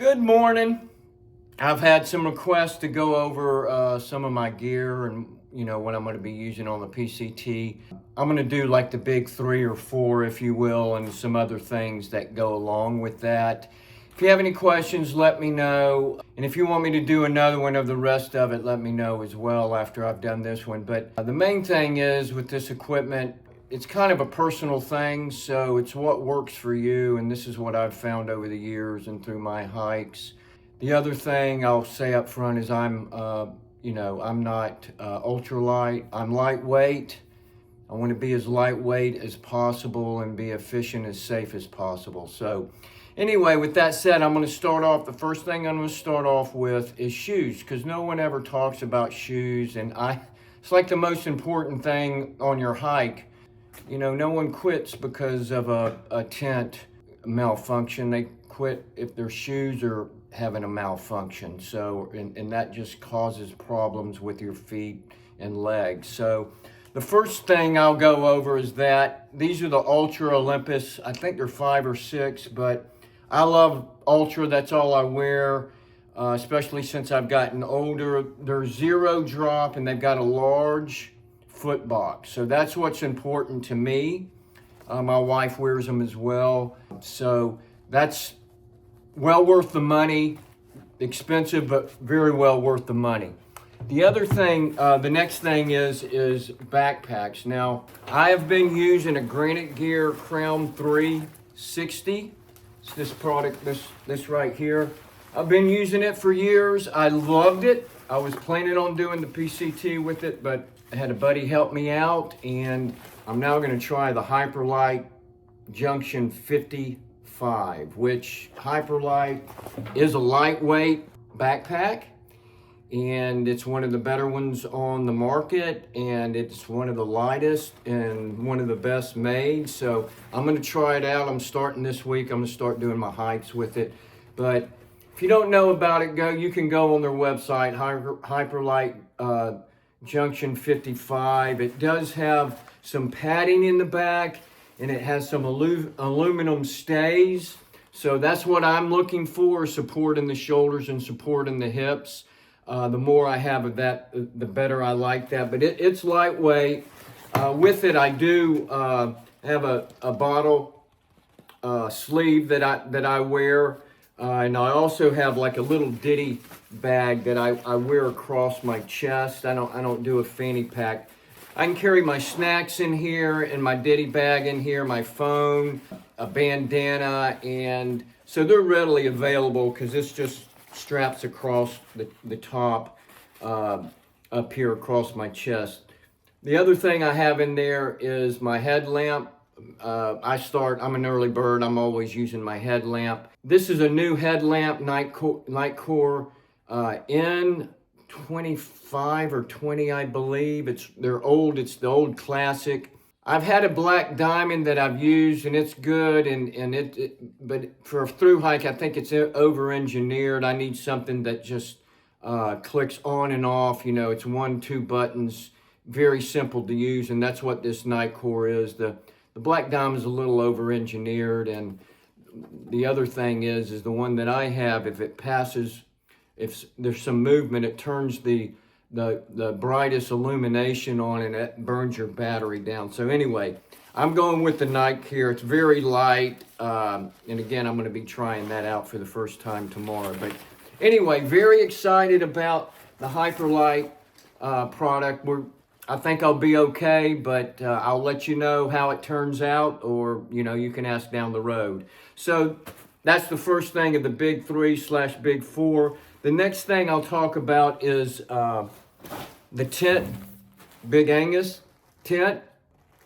Good morning. I've had some requests to go over some of my gear and what I'm going to be using on the PCT. I'm going to do like the big 3 or 4, if you will, and some other things that go along with that. If you have any questions, let me know. And if you want me to do another one of the rest of it, let me know as well after I've done this one. But the main thing is with this equipment, it's kind of a personal thing, so it's what works for you, and this is what I've found over the years and through my hikes. The other thing I'll say up front is I'm not ultralight. I'm lightweight. I want to be as lightweight as possible and be efficient, as safe as possible. So anyway, with that said, I'm going to start off. The first thing I'm going to start off with is shoes, because no one ever talks about shoes, and it's like the most important thing on your hike. No one quits because of a tent malfunction. They quit if their shoes are having a malfunction. So, and that just causes problems with your feet and legs. So the first thing I'll go over is that these are the Ultra Olympus. I think they're 5 or 6, but I love Ultra. That's all I wear, especially since I've gotten older. They're 0 drop and they've got a large foot box. So that's what's important to me. My wife wears them as well. So that's well worth the money. Expensive, but very well worth the money. The other thing, the next thing is backpacks. Now, I have been using a Granite Gear Crown 360. It's this product, this right here. I've been using it for years. I loved it. I was planning on doing the PCT with it, but I had a buddy help me out, and I'm now going to try the Hyperlite Junction 55, which Hyperlite is a lightweight backpack, and it's one of the better ones on the market, and it's one of the lightest and one of the best made. So I'm going to try it out. I'm starting this week. I'm going to start doing my hikes with it. But if you don't know about it, you can go on their website, Hyperlite Junction 55. It does have some padding in the back, and it has some aluminum stays. So that's what I'm looking for, supporting the shoulders and supporting the hips. The more I have of that, the better I like that. But it's lightweight. With it, I do have a bottle sleeve that I wear. And I also have like a little ditty bag that I wear across my chest. I don't do a fanny pack. I can carry my snacks in here and my ditty bag in here, my phone, a bandana, and so they're readily available because this just straps across the top up here across my chest. The other thing I have in there is my headlamp. I'm an early bird. I'm always using my headlamp. This is a new headlamp, Nightcore N25 or 20, I believe. They're old. It's the old classic. I've had a black diamond that I've used, and it's good. But for a through hike, I think it's over-engineered. I need something that just clicks on and off. It's 1-2 buttons, very simple to use, and that's what this Nightcore is. The black diamond is a little over-engineered, and the other thing is the one that I have, if it passes, if there's some movement, it turns the brightest illumination on, and it burns your battery down. So anyway, I'm going with the Nike here. It's very light, and again, I'm going to be trying that out for the first time tomorrow. But anyway, very excited about the Hyperlite product. I think I'll be okay, but I'll let you know how it turns out, or, you can ask down the road. So that's the first thing of the big 3/big 4. The next thing I'll talk about is the tent, Big Angus tent.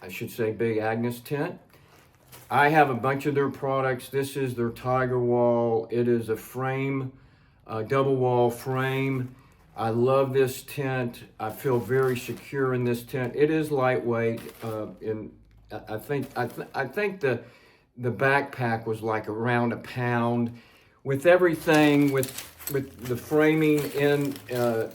I should say Big Agnes tent. I have a bunch of their products. This is their Tiger Wall. It is a frame, double wall frame. I love this tent. I feel very secure in this tent. It is lightweight, and I think the backpack was like around a pound. With everything, with the framing in the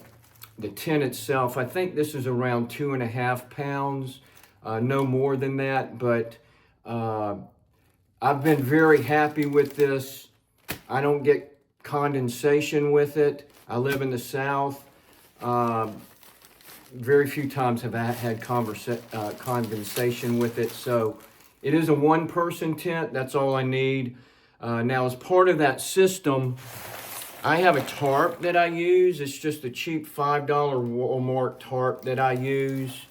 tent itself, I think this is around 2.5 pounds, no more than that. But I've been very happy with this. I don't get condensation with it. I live in the South. Very few times have I had condensation with it. So it is a one-person tent. That's all I need. Now, as part of that system, I have a tarp that I use. It's just a cheap $5 Walmart tarp that I use.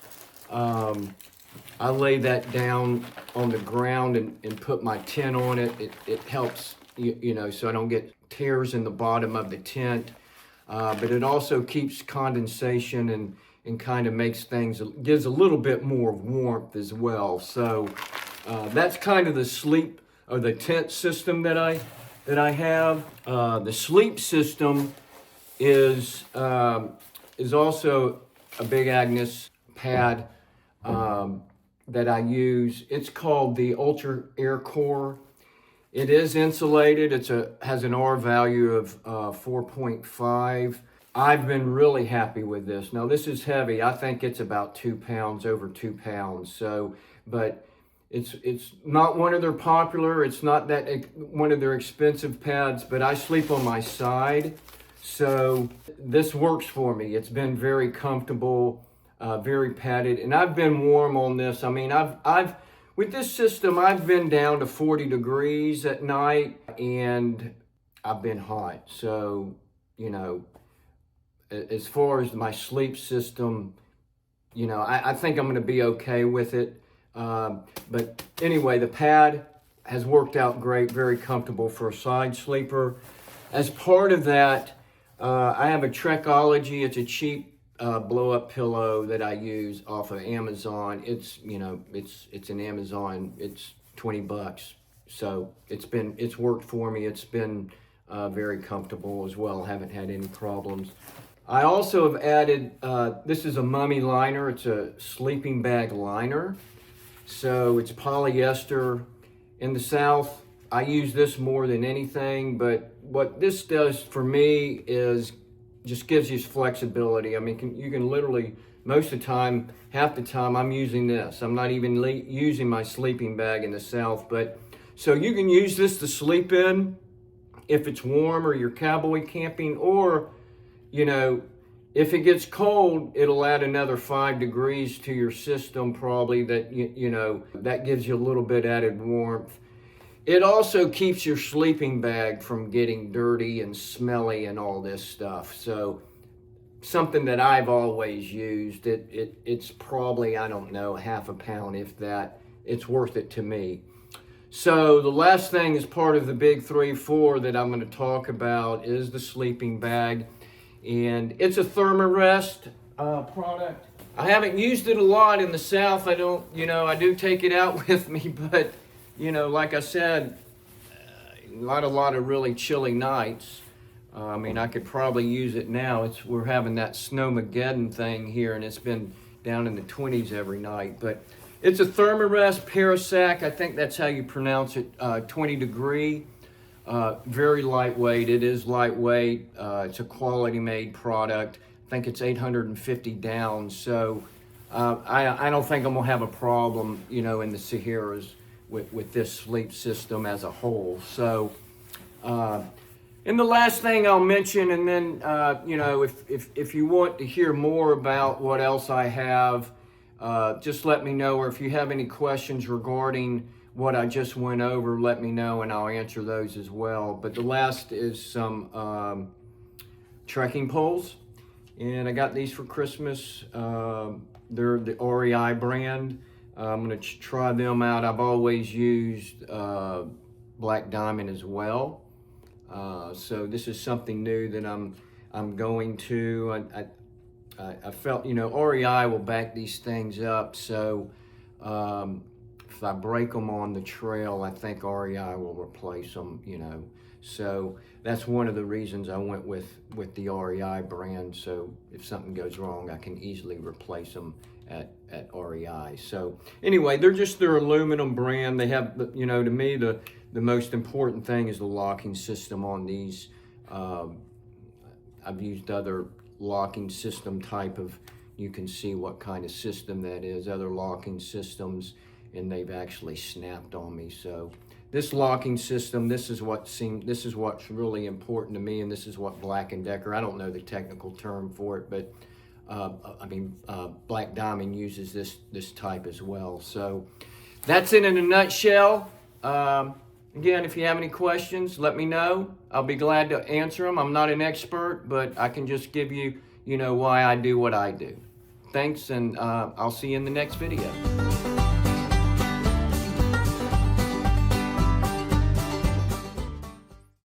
I lay that down on the ground and put my tent on it. It helps, you know, so I don't get tears in the bottom of the tent. But it also keeps condensation and kind of makes things, gives a little bit more warmth as well. So that's kind of the sleep or the tent system that I have. The sleep system is also a Big Agnes pad that I use. It's called the Ultra Air Core. It is insulated. Has an R value of 4.5. I've been really happy with this. Now this is heavy. I think it's about 2 pounds, over 2 pounds. So, but it's not one of their popular. It's not that one of their expensive pads. But I sleep on my side, so this works for me. It's been very comfortable, very padded, and I've been warm on this. I mean, I've with this system, I've been down to 40 degrees at night, and I've been hot. So, you know, as far as my sleep system, you know, I think I'm going to be okay with it. But anyway, the pad has worked out great, very comfortable for a side sleeper. As part of that, I have a Trekology. It's a cheap blow-up pillow that I use off of Amazon. It's, you know, it's an Amazon. It's $20. So it's worked for me. It's been very comfortable as well. Haven't had any problems. I also have added, this is a mummy liner. It's a sleeping bag liner. So it's polyester. In the South, I use this more than anything, but what this does for me is just gives you flexibility. I mean, you can literally, most of the time, half the time, I'm using this. I'm not even using my sleeping bag in the South, but so you can use this to sleep in if it's warm or you're cowboy camping, or, you know, if it gets cold, it'll add another 5 degrees to your system probably, that, you know, that gives you a little bit added warmth. It also keeps your sleeping bag from getting dirty and smelly and all this stuff. So something that I've always used. It's probably, I don't know, half a pound, if that. It's worth it to me. So the last thing as part of the big 3-4 that I'm going to talk about is the sleeping bag. And it's a Thermarest product. I haven't used it a lot in the South. I don't, you know, I do take it out with me, but, you know, like I said, not a lot of really chilly nights. I mean, I could probably use it now. We're having that Snowmageddon thing here, and it's been down in the 20s every night. But it's a Thermarest Parasac. I think that's how you pronounce it. 20 degree. Very lightweight. It is lightweight. It's a quality made product. I think it's 850 downs. So I don't think I'm gonna have a problem, you know, in the Saharas with this sleep system as a whole. So, and the last thing I'll mention, and then you know, if you want to hear more about what else I have, just let me know. Or if you have any questions regarding what I just went over, let me know and I'll answer those as well. But the last is some trekking poles, and I got these for Christmas. They're the REI brand. I'm gonna try them out. I've always used Black Diamond as well. So this is something new that I'm going to. I felt, you know, REI will back these things up. So if I break them on the trail, I think REI will replace them, you know. So that's one of the reasons I went with the REI brand. So if something goes wrong, I can easily replace them at REI. So anyway, they're just their aluminum brand. They have, you know, to me, the most important thing is the locking system on these. I've used other locking system type of, you can see what kind of system that is, other locking systems, and they've actually snapped on me. So this locking system, this is what's really important to me, and this is what Black & Decker, I don't know the technical term for it, but Black Diamond uses this type as well. So that's it in a nutshell. Again, if you have any questions, let me know. I'll be glad to answer them. I'm not an expert, but I can just give you, why I do what I do. Thanks, and I'll see you in the next video.